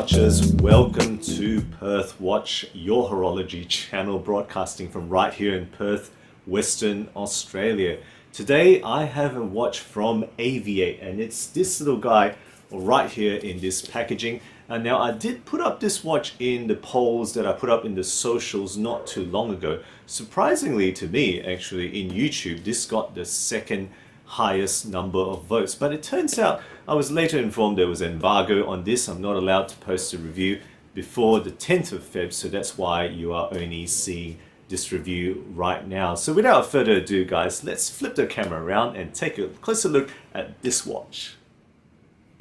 watchers, welcome to Perth Watch, your horology channel broadcasting from right here in Perth, Western Australia. Today I have a watch from AVI-8 and it's this little guy right here in this packaging. And now I did put up this watch in the polls that I put up in the socials not too long ago. Surprisingly to me, actually, in YouTube, this got the second highest number of votes. But it turns out I was later informed there was an embargo on this. I'm not allowed to post a review before the 10th of Feb, so that's why you are only seeing this review right now. So without further ado, guys, let's flip the camera around and take a closer look at this watch.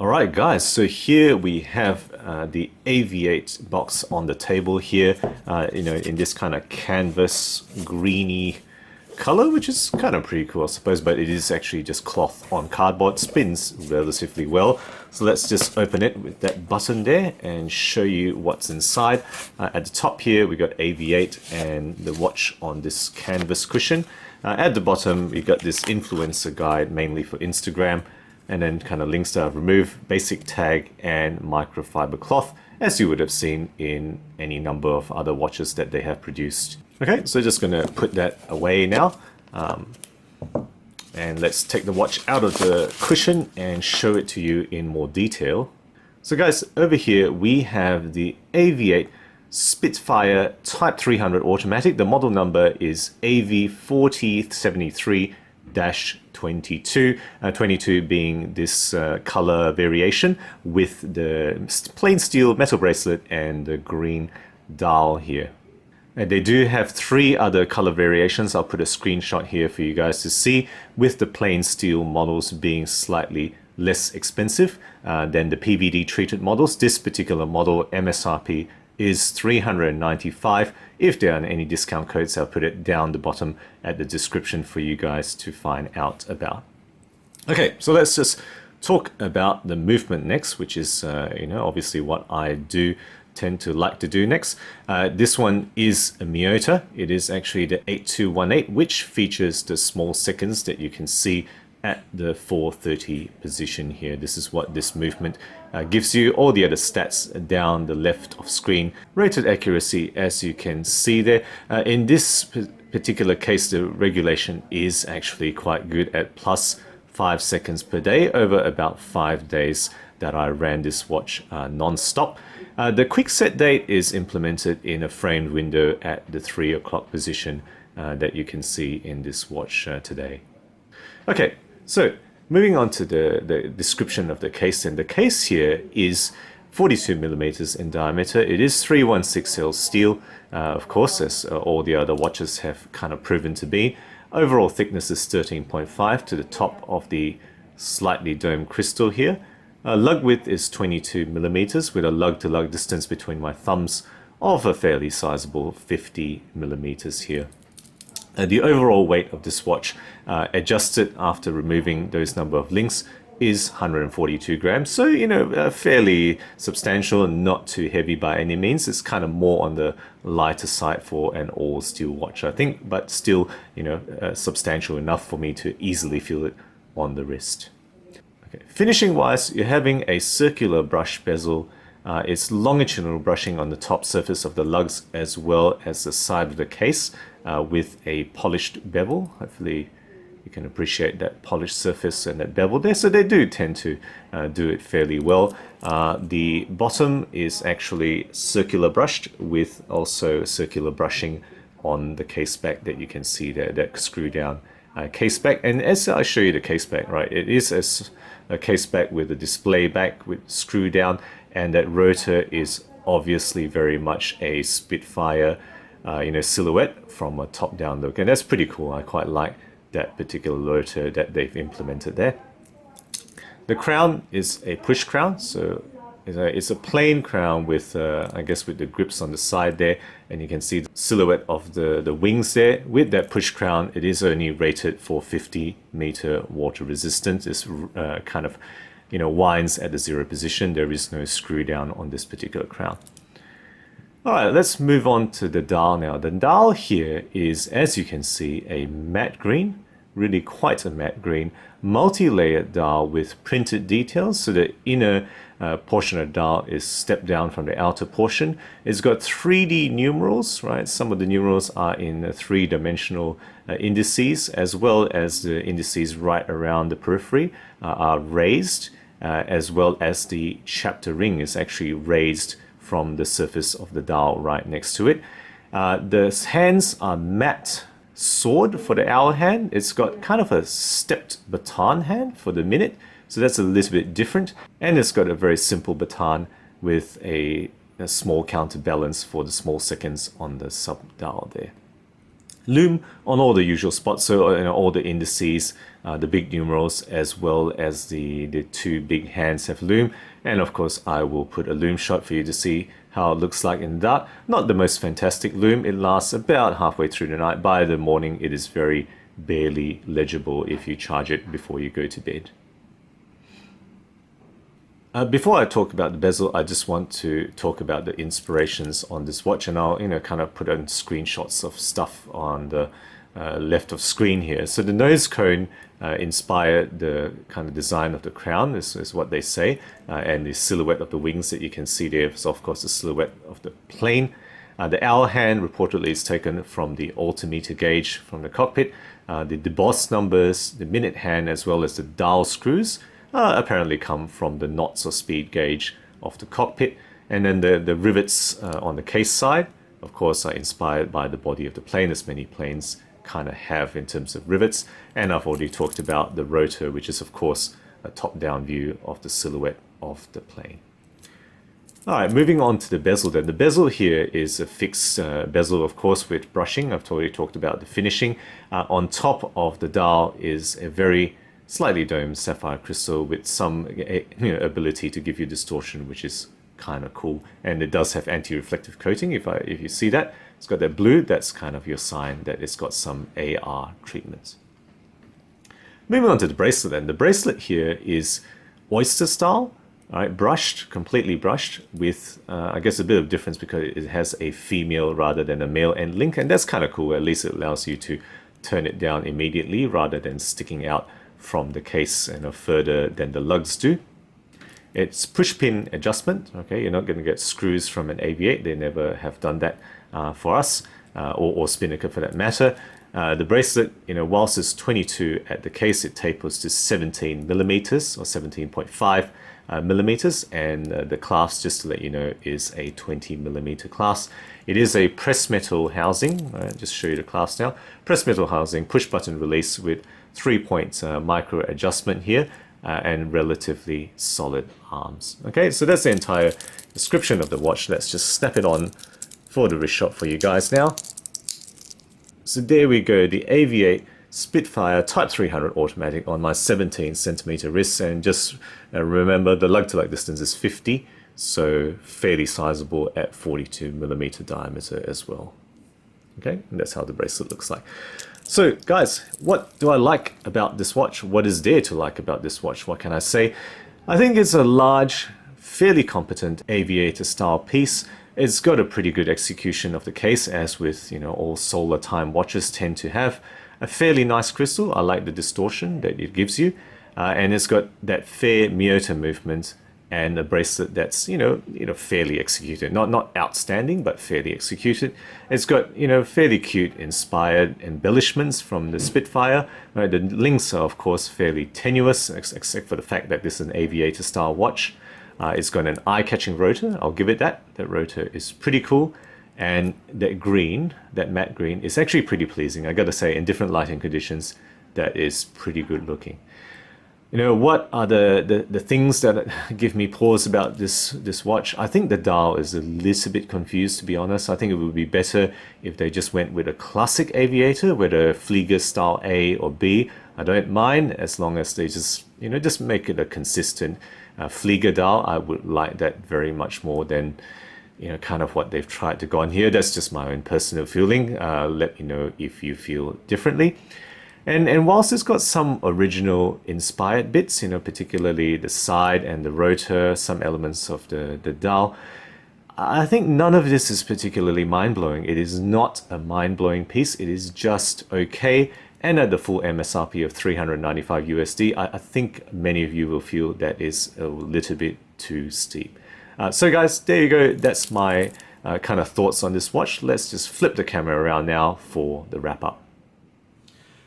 Alright guys, so here we have the AVI-8 box on the table here, in this kind of canvas greeny color, which is kind of pretty cool I suppose, but it is actually just cloth on cardboard. Spins relatively well. So let's just open it with that button there and show you what's inside. At the top here we got AVI-8 and the watch on this canvas cushion. At the bottom we got this influencer guide mainly for Instagram, and then kind of links that I've removed, basic tag and microfiber cloth, as you would have seen in any number of other watches that they have produced. Okay, so just going to put that away now. And let's take the watch out of the cushion and show it to you in more detail. So guys, over here we have the AVI-8 Spitfire Type 300 automatic. The model number is AV-4073-22, 22 being this color variation with the plain steel metal bracelet and the green dial here. And they do have 3 other color variations. I'll put a screenshot here for you guys to see, with the plain steel models being slightly less expensive than the PVD treated models. This particular model MSRP is $395. If there are any discount codes, I'll put it down the bottom at the description for you guys to find out about. Okay, so let's just talk about the movement next, which is obviously what I do tend to like to do next. This one is a Miyota. It is actually the 8218, which features the small seconds that you can see at the 430 position here. This is what this movement gives you. All the other stats down the left of screen. Rated accuracy, as you can see there. In this particular case, the regulation is actually quite good at plus 5 seconds per day over about 5 days that I ran this watch non-stop. The quick set date is implemented in a framed window at the 3 o'clock position that you can see in this watch today. Okay, so moving on to the description of the case, and the case here is 42 millimeters in diameter. It is 316L steel, of course, as all the other watches have kind of proven to be. Overall thickness is 13.5 to the top of the slightly domed crystal here. Lug width is 22 millimeters with a lug-to-lug distance between my thumbs of a fairly sizable 50 millimeters here. The overall weight of this watch, adjusted after removing those number of links, is 142 grams. So, fairly substantial and not too heavy by any means. It's kind of more on the lighter side for an all-steel watch, I think, but still, substantial enough for me to easily feel it on the wrist. Okay. Finishing wise, you're having a circular brush bezel. It's longitudinal brushing on the top surface of the lugs as well as the side of the case with a polished bevel. Hopefully you can appreciate that polished surface and that bevel there. So they do tend to do it fairly well. The bottom is actually circular brushed with also circular brushing on the case back that you can see there, that screw down case back. And as I show you the case back, right, it is a case back with a display back with screw down, and that rotor is obviously very much a Spitfire silhouette from a top-down look, and that's pretty cool. I quite like that particular rotor that they've implemented there. The crown is a push crown, so it's a plain crown with I guess with the grips on the side there, and you can see the silhouette of the wings there. With that push crown, it is only rated for 50-meter water resistance. It's kind of winds at the 0 position. There is no screw down on this particular crown. Alright, let's move on to the dial now. The dial here is, as you can see, a matte green really quite a matte green, multi-layered dial with printed details. So the inner portion of the dial is stepped down from the outer portion. It's got 3D numerals, right? Some of the numerals are in three-dimensional indices, as well as the indices right around the periphery are raised, as well as the chapter ring is actually raised from the surface of the dial right next to it. The hands are matte sword for the hour hand. It's got kind of a stepped baton hand for the minute, so that's a little bit different. And it's got a very simple baton with a small counterbalance for the small seconds on the sub dial there. Lume on all the usual spots, so all the indices, the big numerals, as well as the two big hands have lume. And of course I will put a lume shot for you to see how it looks like in the dark. Not the most fantastic lume, it lasts about halfway through the night. By the morning it is very barely legible if you charge it before you go to bed. Before I talk about the bezel, I just want to talk about the inspirations on this watch, and I'll kind of put on screenshots of stuff on the left of screen here. So the nose cone inspired the kind of design of the crown, is what they say, and the silhouette of the wings that you can see there is of course the silhouette of the plane. The hour hand reportedly is taken from the altimeter gauge from the cockpit. The debossed numbers, the minute hand, as well as the dial screws apparently come from the knots or speed gauge of the cockpit. And then the rivets on the case side, of course, are inspired by the body of the plane, as many planes kind of have in terms of rivets. And I've already talked about the rotor, which is of course a top-down view of the silhouette of the plane. Alright, moving on to the bezel then. The bezel here is a fixed bezel, of course, with brushing. I've already talked about the finishing. On top of the dial is a very slightly domed sapphire crystal with some ability to give you distortion, which is kind of cool. And it does have anti-reflective coating. If you see that, it's got that blue. That's kind of your sign that it's got some AR treatment. Moving on to the bracelet then. The bracelet here is oyster style, right? Brushed, completely brushed, with I guess a bit of difference because it has a female rather than a male end link, and that's kind of cool. At least it allows you to turn it down immediately rather than sticking out from the case further than the lugs do. It's push pin adjustment. Okay, you're not going to get screws from an AV-8. They never have done that for us, or Spinnaker for that matter. The bracelet, whilst it's 22 at the case, it tapers to 17 millimeters or 17.5 millimeters, and the clasp, just to let you know, is a 20 millimeter clasp. It is a press metal housing. Just show you the clasp now. Press metal housing, push button release with 3-point micro adjustment here, and relatively solid arms. Okay, so that's the entire description of the watch. Let's just snap it on for the wrist shot for you guys now. So there we go, the AV-8 Spitfire Type 300 automatic on my 17 centimeter wrist, and just remember the lug to lug distance is 50, so fairly sizable at 42 millimeter diameter as well. Okay, and that's how the bracelet looks like. So guys, what do I like about this watch? What is there to like about this watch? What can I say? I think it's a large, fairly competent aviator style piece. It's got a pretty good execution of the case, as with all solar time watches tend to have. A fairly nice crystal. I like the distortion that it gives you, and it's got that fair Miyota movement, and a bracelet that's fairly executed, not outstanding, but fairly executed. It's got fairly cute inspired embellishments from the Spitfire. Right, the links are of course fairly tenuous, except for the fact that this is an aviator style watch. It's got an eye-catching rotor. I'll give it that. That rotor is pretty cool, and that green, that matte green, is actually pretty pleasing. I gotta say, in different lighting conditions, that is pretty good looking. What are the things that give me pause about this watch? I think the dial is a little bit confused, to be honest. I think it would be better if they just went with a classic aviator, whether Flieger style A or B. I don't mind, as long as they just make it a consistent Flieger dial. I would like that very much more than kind of what they've tried to go on here. That's just my own personal feeling. Let me know if you feel differently. And whilst it's got some original inspired bits, particularly the side and the rotor, some elements of the dial, I think none of this is particularly mind-blowing. It is not a mind-blowing piece. It is just okay, and at the full MSRP of 395 USD, I think many of you will feel that is a little bit too steep. So guys, there you go. That's my kind of thoughts on this watch. Let's just flip the camera around now for the wrap up.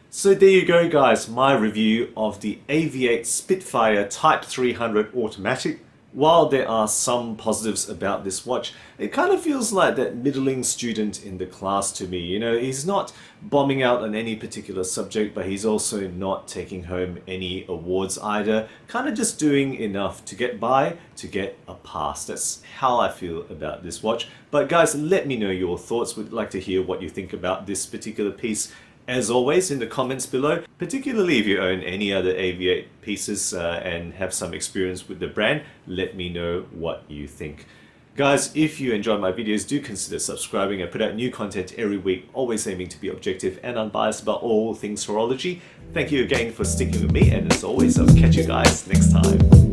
So there you go guys, my review of the AVI-8 Spitfire Type 300 automatic. While there are some positives about this watch, it kind of feels like that middling student in the class to me. You know, he's not bombing out on any particular subject, but he's also not taking home any awards either. Kind of just doing enough to get by, to get a pass. That's how I feel about this watch. But guys, let me know your thoughts. We'd like to hear what you think about this particular piece. As always, in the comments below, particularly if you own any other AVI-8 pieces and have some experience with the brand, let me know what you think. Guys, if you enjoy my videos, do consider subscribing. I put out new content every week, always aiming to be objective and unbiased about all things horology. Thank you again for sticking with me, and as always, I'll catch you guys next time.